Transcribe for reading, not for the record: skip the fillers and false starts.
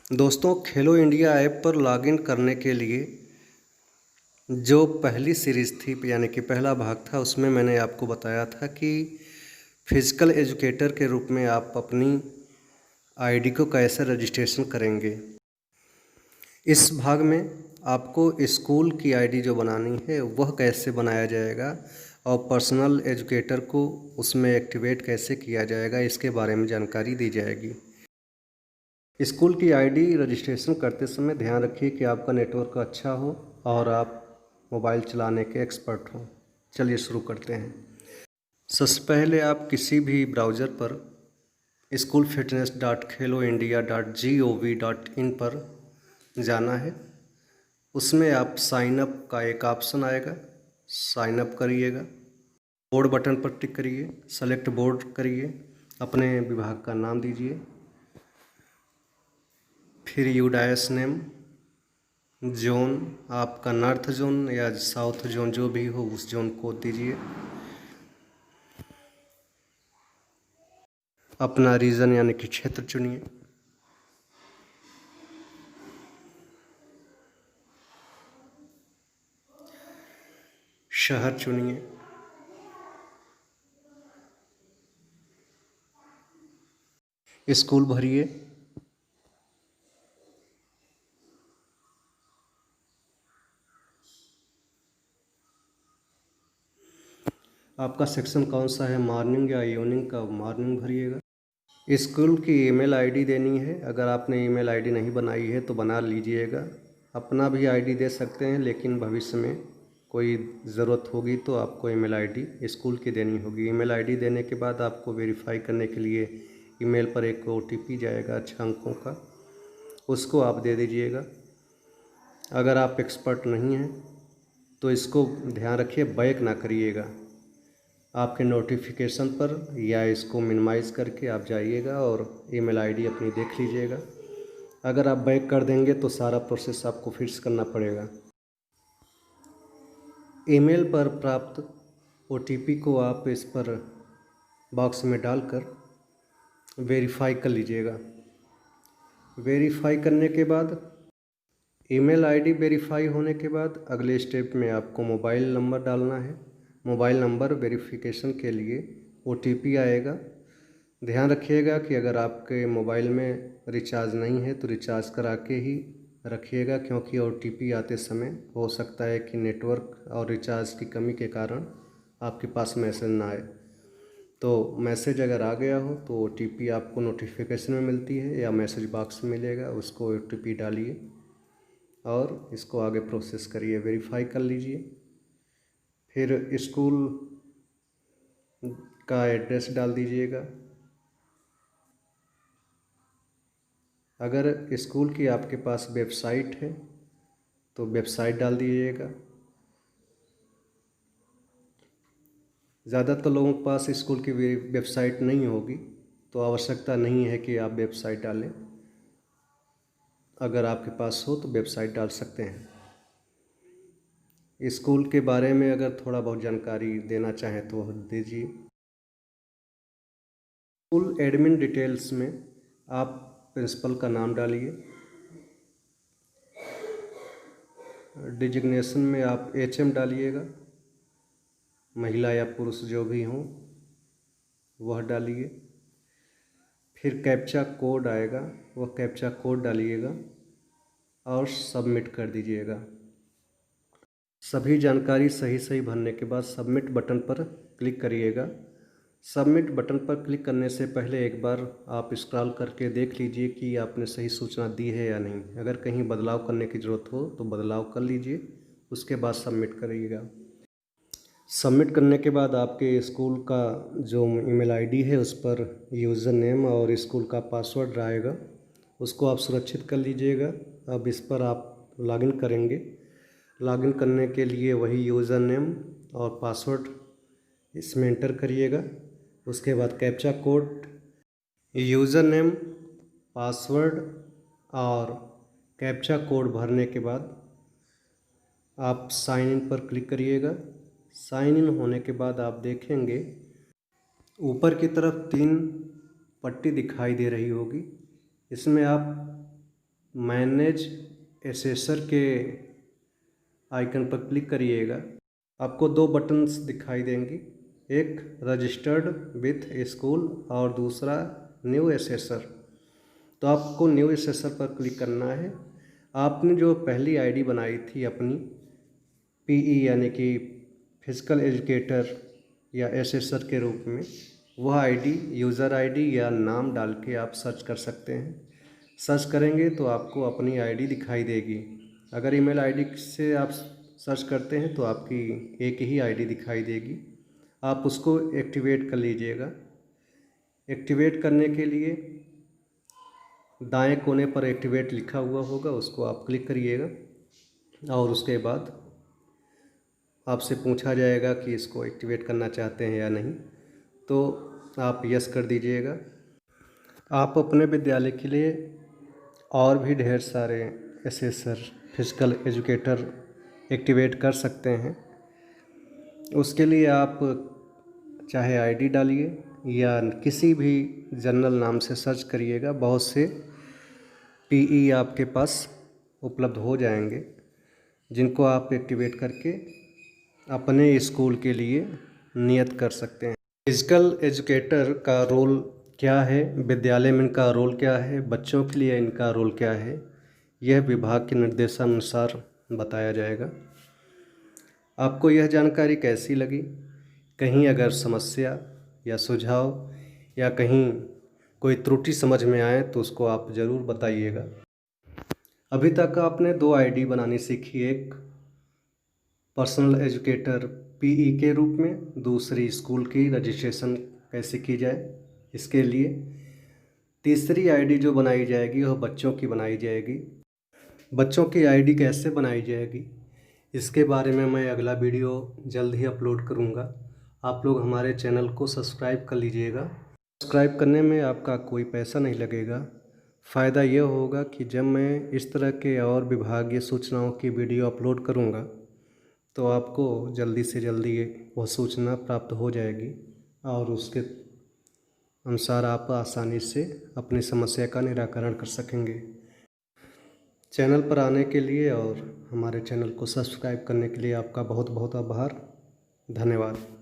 दोस्तों, खेलो India app पर login करने के लिए जो पहली सीरीज़ थी यानी कि पहला भाग था, उसमें मैंने आपको बताया था कि फिज़िकल एजुकेटर के रूप में आप अपनी आईडी को कैसे रजिस्ट्रेशन करेंगे। इस भाग में आपको स्कूल की आईडी जो बनानी है वह कैसे बनाया जाएगा और पर्सनल एजुकेटर को उसमें एक्टिवेट कैसे किया जाएगा, इसके बारे में जानकारी दी जाएगी। स्कूल की आईडी रजिस्ट्रेशन करते समय ध्यान रखिए कि आपका नेटवर्क अच्छा हो और आप मोबाइल चलाने के एक्सपर्ट हों। चलिए शुरू करते हैं। सबसे पहले आप किसी भी ब्राउज़र पर schoolfitness.kheloindia.gov.in पर जाना है। उसमें आप साइन अप का एक ऑप्शन आएगा, साइन अप करिएगा। बोर्ड बटन पर टिक करिए, सेलेक्ट बोर्ड करिए, अपने विभाग का नाम दीजिए, फिर यूडाइस नेम, जोन आपका नॉर्थ जोन या साउथ जोन जो भी हो उस जोन को दीजिए। अपना रीजन यानी कि क्षेत्र चुनिए। शहर चुनिए। स्कूल भरिए। आपका सेक्शन कौन सा है, मॉर्निंग या इवनिंग का, मॉर्निंग भरिएगा। स्कूल की ईमेल आईडी देनी है। अगर आपने ईमेल आईडी नहीं बनाई है तो बना लीजिएगा। अपना भी आईडी दे सकते हैं, लेकिन भविष्य में कोई ज़रूरत होगी तो आपको ईमेल आईडी स्कूल की देनी होगी। ईमेल आईडी देने के बाद आपको वेरीफाई करने के लिए ईमेल पर एक ओटीपी जाएगा 6 अंकों का, उसको आप दे दीजिएगा। अगर आप एक्सपर्ट नहीं हैं तो इसको ध्यान रखिए, बैक ना करिएगा। आपके नोटिफिकेशन पर या इसको मिनिमाइज़ करके आप जाइएगा और ईमेल आईडी अपनी देख लीजिएगा। अगर आप बैक कर देंगे तो सारा प्रोसेस आपको फिर से करना पड़ेगा। ईमेल पर प्राप्त ओटीपी को आप इस पर बॉक्स में डालकर वेरीफाई कर लीजिएगा। वेरीफाई करने के बाद ईमेल आईडी वेरीफाई होने के बाद अगले स्टेप में आपको मोबाइल नंबर डालना है। मोबाइल नंबर वेरिफिकेशन के लिए ओटीपी आएगा। ध्यान रखिएगा कि अगर आपके मोबाइल में रिचार्ज नहीं है तो रिचार्ज करा के ही रखिएगा, क्योंकि ओटीपी आते समय हो सकता है कि नेटवर्क और रिचार्ज की कमी के कारण आपके पास मैसेज ना आए। तो मैसेज अगर आ गया हो तो ओटीपी आपको नोटिफिकेशन में मिलती है या मैसेज बॉक्स में मिलेगा, उसको ओटीपी डालिए और इसको आगे प्रोसेस करिए। वेरीफाई कर लीजिए। फिर स्कूल का एड्रेस डाल दीजिएगा। अगर स्कूल की आपके पास वेबसाइट है तो वेबसाइट डाल दीजिएगा। ज़्यादातर लोगों के पास स्कूल की वेबसाइट नहीं होगी तो आवश्यकता नहीं है कि आप वेबसाइट डालें। अगर आपके पास हो तो वेबसाइट डाल सकते हैं। स्कूल के बारे में अगर थोड़ा बहुत जानकारी देना चाहें तो दीजिए। स्कूल एडमिन डिटेल्स में आप प्रिंसिपल का नाम डालिए। डिजिग्नेशन में आप एचएम डालिएगा। महिला या पुरुष जो भी हों वह डालिए। फिर कैप्चा कोड आएगा, वह कैप्चा कोड डालिएगा और सबमिट कर दीजिएगा। सभी जानकारी सही सही भरने के बाद सबमिट बटन पर क्लिक करिएगा। सबमिट बटन पर क्लिक करने से पहले एक बार आप स्क्रॉल करके देख लीजिए कि आपने सही सूचना दी है या नहीं। अगर कहीं बदलाव करने की ज़रूरत हो तो बदलाव कर लीजिए, उसके बाद सबमिट करिएगा। सबमिट करने के बाद आपके स्कूल का जो ईमेल आईडी है उस पर यूज़र नेम और स्कूल का पासवर्ड आएगा, उसको आप सुरक्षित कर लीजिएगा। अब इस पर आप लॉगिन करेंगे। लॉगिन करने के लिए वही यूज़र नेम और पासवर्ड इसमें एंटर करिएगा। उसके बाद captcha code, user name, password और कैप्चा कोड भरने के बाद आप साइन इन पर क्लिक करिएगा। साइन इन होने के बाद आप देखेंगे ऊपर की तरफ 3 पट्टी दिखाई दे रही होगी। इसमें आप मैनेज एसेसर के आइकन पर क्लिक करिएगा। आपको दो बटन्स दिखाई देंगी, एक रजिस्टर्ड विथ स्कूल और दूसरा न्यू एसेसर। तो आपको न्यू एसेसर पर क्लिक करना है। आपने जो पहली आईडी बनाई थी अपनी पीई यानी कि फिजिकल एजुकेटर या एसेसर के रूप में, वह आईडी यूज़र आईडी या नाम डाल के आप सर्च कर सकते हैं। सर्च करेंगे तो आपको अपनी आईडी दिखाई देगी। अगर ईमेल आईडी से आप सर्च करते हैं तो आपकी एक ही आईडी दिखाई देगी। आप उसको एक्टिवेट कर लीजिएगा। एक्टिवेट करने के लिए दाएं कोने पर एक्टिवेट लिखा हुआ होगा, उसको आप क्लिक करिएगा और उसके बाद आपसे पूछा जाएगा कि इसको एक्टिवेट करना चाहते हैं या नहीं, तो आप यस कर दीजिएगा। आप अपने विद्यालय के लिए और भी ढेर सारे एसेसर फिजिकल एजुकेटर एक्टिवेट कर सकते हैं। उसके लिए आप चाहे आईडी डालिए या किसी भी जनरल नाम से सर्च करिएगा, बहुत से पीई आपके पास उपलब्ध हो जाएंगे जिनको आप एक्टिवेट करके अपने स्कूल के लिए नियत कर सकते हैं। फिजिकल एजुकेटर का रोल क्या है, विद्यालय में इनका रोल क्या है, बच्चों के लिए इनका रोल क्या है, यह विभाग के निर्देशानुसार बताया जाएगा। आपको यह जानकारी कैसी लगी? कहीं अगर समस्या या सुझाव या कहीं कोई त्रुटि समझ में आए तो उसको आप ज़रूर बताइएगा। अभी तक आपने दो आईडी बनानी सीखी, एक पर्सनल एजुकेटर पीई के रूप में, दूसरी स्कूल की रजिस्ट्रेशन कैसे की जाए इसके लिए। तीसरी आईडी जो बनाई जाएगी वह बच्चों की बनाई जाएगी। बच्चों की आईडी कैसे बनाई जाएगी इसके बारे में मैं अगला वीडियो जल्द ही अपलोड करूंगा। आप लोग हमारे चैनल को सब्सक्राइब कर लीजिएगा। सब्सक्राइब करने में आपका कोई पैसा नहीं लगेगा। फ़ायदा यह होगा कि जब मैं इस तरह के और विभागीय सूचनाओं की वीडियो अपलोड करूंगा तो आपको जल्दी से जल्दी वह सूचना प्राप्त हो जाएगी और उसके अनुसार आप आसानी से अपनी समस्या का निराकरण कर सकेंगे। चैनल पर आने के लिए और हमारे चैनल को सब्सक्राइब करने के लिए आपका बहुत बहुत आभार। धन्यवाद।